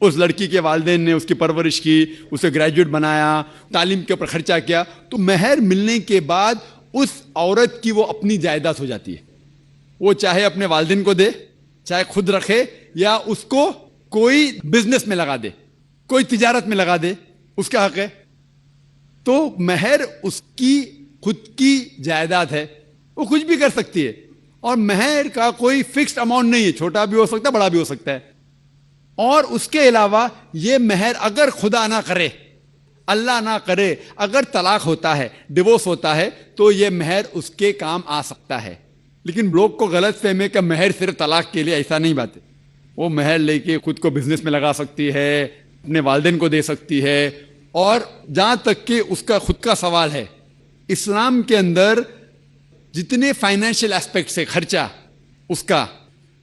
اس لڑکی کے والدین نے اس کی پرورش کی, اسے گریجویٹ بنایا, تعلیم کے اوپر خرچہ کیا, تو مہر ملنے کے بعد اس عورت کی وہ اپنی جائیداد ہو جاتی ہے. وہ چاہے اپنے والدین کو دے, چاہے خود رکھے, یا اس کو کوئی بزنس میں لگا دے, کوئی تجارت میں لگا دے, اس کا حق ہے. تو مہر اس کی خود کی جائیداد ہے, وہ کچھ بھی کر سکتی ہے, اور مہر کا کوئی فکسڈ اماؤنٹ نہیں ہے, چھوٹا بھی ہو سکتا ہے, بڑا بھی ہو سکتا ہے. اور اس کے علاوہ یہ مہر اگر خدا نہ کرے, اللہ نہ کرے, اگر طلاق ہوتا ہے, ڈیورس ہوتا ہے, تو یہ مہر اس کے کام آ سکتا ہے. لیکن لوگ کو غلط فہمی ہے کہ مہر صرف طلاق کے لیے, ایسا نہیں بات ہے. وہ مہر لے کے خود کو بزنس میں لگا سکتی ہے, اپنے والدین کو دے سکتی ہے. اور جہاں تک کہ اس کا خود کا سوال ہے, اسلام کے اندر جتنے فائنینشیل ایسپیکٹس ہے خرچہ اس کا,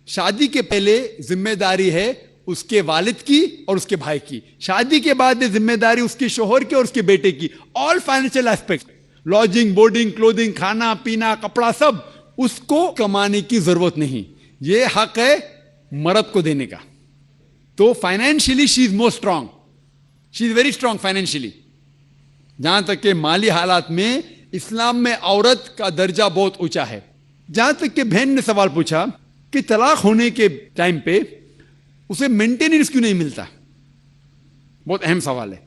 شادی کے پہلے ذمہ داری ہے اس کے والد کی اور اس کے بھائی کی, شادی کے بعد ذمہ داری اس کے شوہر کی اور اس کے بیٹے کی. آل فائنینشیل ایسپیکٹ, لاڈجنگ, بورڈنگ, کلودنگ, کھانا پینا, کپڑا, سب اس کو کمانے کی ضرورت نہیں, یہ حق ہے مرد کو دینے کا. تو financially she is more strong, she is very strong financially. جہاں تک کہ مالی حالات میں اسلام میں عورت کا درجہ بہت اونچا ہے. جہاں تک کہ بہن نے سوال پوچھا کہ طلاق ہونے کے ٹائم پہ اسے مینٹیننس کیوں نہیں ملتا, بہت اہم سوال ہے.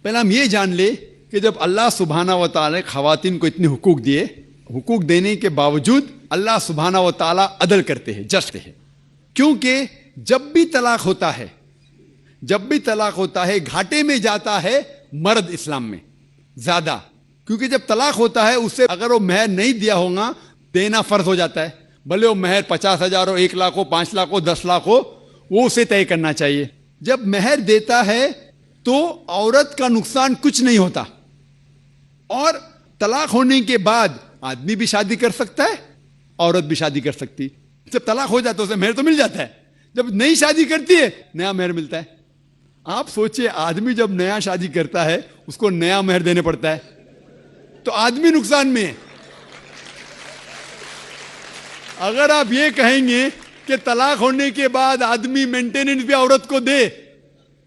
پہلا ہم یہ جان لے کہ جب اللہ سبحانہ و تعالی خواتین کو اتنے حقوق دیے, حقوق دینے کے باوجود اللہ سبحانہ و تعالی عدل کرتے ہیں, جسٹ ہے. کیونکہ جب بھی طلاق ہوتا ہے, جب بھی طلاق ہوتا ہے, گھاٹے میں جاتا ہے مرد اسلام میں زیادہ. کیونکہ جب طلاق ہوتا ہے اسے اگر وہ مہر نہیں دیا ہوگا, دینا فرض ہو جاتا ہے. بھلے وہ مہر 50,000 ہو, 1 لاکھ ہو, 5 لاکھ ہو, 10 لاکھ ہو, وہ اسے طے کرنا چاہیے. جب مہر دیتا ہے تو عورت کا نقصان کچھ نہیں ہوتا. اور طلاق ہونے کے بعد آدمی بھی شادی کر سکتا ہے, عورت بھی شادی کر سکتی. جب طلاق ہو جاتا ہے اسے مہر تو مل جاتا ہے, جب نئی شادی کرتی ہے نیا مہر ملتا ہے. آپ سوچئے آدمی جب نیا شادی کرتا ہے اس کو نیا مہر دینے پڑتا ہے, تو آدمی نقصان میں ہے. اگر آپ یہ کہیں گے کہ طلاق ہونے کے بعد آدمی مینٹیننس بھی عورت کو دے,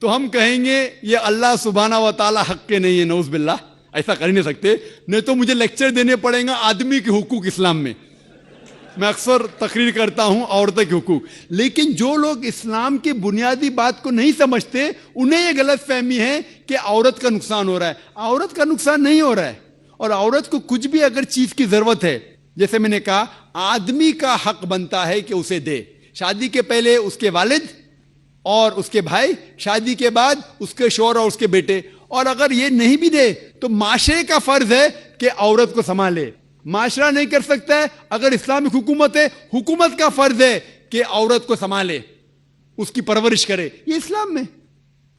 تو ہم کہیں گے یہ اللہ سبحانہ و تعالی حق کے نہیں ہے, نعوذ باللہ, ایسا کر ہی نہیں سکتے. نہیں تو مجھے لیکچر دینے پڑیں گا آدمی کے حقوق اسلام میں. میں اکثر تقریر کرتا ہوں عورتوں کے حقوق. لیکن جو لوگ اسلام کی بنیادی بات کو نہیں سمجھتے, انہیں یہ غلط فہمی ہے کہ عورت کا نقصان ہو رہا ہے. عورت کا نقصان نہیں ہو رہا ہے. اور عورت کو کچھ بھی اگر چیز کی ضرورت ہے, جیسے میں نے کہا, آدمی کا حق بنتا ہے کہ اسے دے. شادی کے پہلے اس کے والد اور اس کے بھائی, شادی کے بعد اس کے شوہر اور اس کے بیٹے. اور اگر یہ نہیں بھی دے تو معاشرے کا فرض ہے کہ عورت کو سنبھالے. معاشرہ نہیں کر سکتا ہے, اگر اسلامک حکومت ہے, حکومت کا فرض ہے کہ عورت کو سنبھالے, اس کی پرورش کرے. یہ اسلام میں.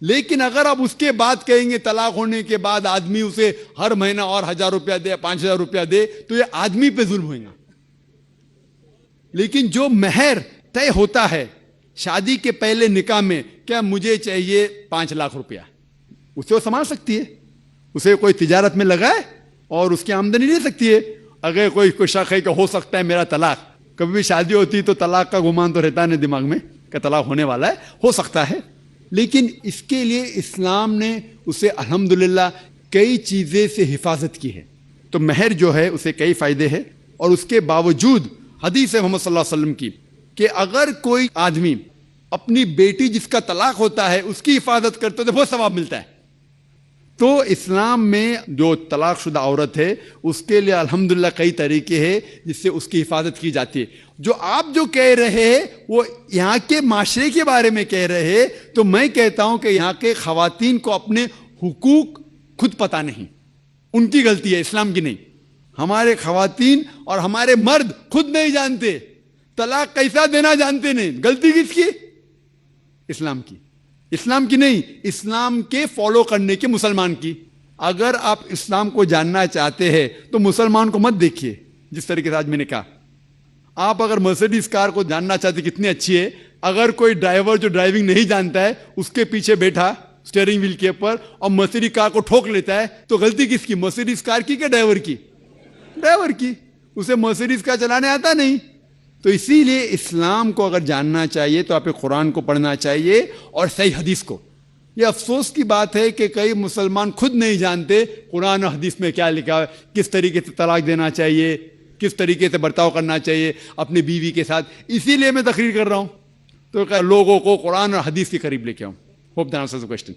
لیکن اگر آپ اس کے بعد کہیں گے طلاق ہونے کے بعد آدمی اسے ہر مہینہ اور 1,000 روپیہ دے, 5,000 روپیہ دے, تو یہ آدمی پہ ظلم ہوئے گا. لیکن جو مہر طے ہوتا ہے شادی کے پہلے نکاح میں, کیا مجھے چاہیے 5 لاکھ روپیہ, اسے وہ سنبھال سکتی ہے. اسے کوئی تجارت میں لگائے اور اس کی آمدنی لے سکتی ہے. اگر کوئی شک ہے کہ ہو سکتا ہے میرا طلاق, کبھی بھی شادی ہوتی تو طلاق کا گمان تو رہتا نہیں دماغ میں کہ طلاق ہونے والا ہے, ہو سکتا ہے. لیکن اس کے لیے اسلام نے اسے الحمدللہ کئی چیزیں سے حفاظت کی ہے. تو مہر جو ہے اسے کئی فائدے ہیں. اور اس کے باوجود حدیث ہے محمد صلی اللہ علیہ وسلم کی کہ اگر کوئی آدمی اپنی بیٹی جس کا طلاق ہوتا ہے اس کی حفاظت کرتے تو بہت ثواب ملتا ہے. تو اسلام میں جو طلاق شدہ عورت ہے اس کے لیے الحمدللہ کئی طریقے ہیں جس سے اس کی حفاظت کی جاتی ہے. جو آپ جو کہہ رہے ہیں وہ یہاں کے معاشرے کے بارے میں کہہ رہے ہیں, تو میں کہتا ہوں کہ یہاں کے خواتین کو اپنے حقوق خود پتہ نہیں, ان کی غلطی ہے, اسلام کی نہیں. ہمارے خواتین اور ہمارے مرد خود نہیں جانتے, طلاق کیسا دینا جانتے نہیں. غلطی کس کی؟ اسلام کی. اسلام کی نہیں, اسلام کے فالو کرنے کے مسلمان کی. اگر آپ اسلام کو جاننا چاہتے ہیں تو مسلمان کو مت دیکھیے. جس طریقے سے آج میں نے کہا, آپ اگر مرسیڈیز کار کو جاننا چاہتے کتنی اچھی ہے, اگر کوئی ڈرائیور جو ڈرائیونگ نہیں جانتا ہے اس کے پیچھے بیٹھا اسٹیئرنگ ویل کے اوپر اور مرسیڈیز کار کو ٹھوک لیتا ہے, تو غلطی کس کی؟ مرسیڈیز کار کی کہ ڈرائیور کی؟ ڈرائیور کی. اسے مرسیڈیز کار چلانے آتا نہیں. تو اسی لیے اسلام کو اگر جاننا چاہیے تو آپ قرآن کو پڑھنا چاہیے اور صحیح حدیث کو. یہ افسوس کی بات ہے کہ کئی مسلمان خود نہیں جانتے قرآن و حدیث میں کیا لکھا ہے, کس طریقے سے طلاق دینا چاہیے, کس طریقے سے برتاؤ کرنا چاہیے اپنی بیوی کے ساتھ. اسی لیے میں تقریر کر رہا ہوں, تو لوگوں کو قرآن اور حدیث کے قریب لے کے آؤں. Hope that answers the question.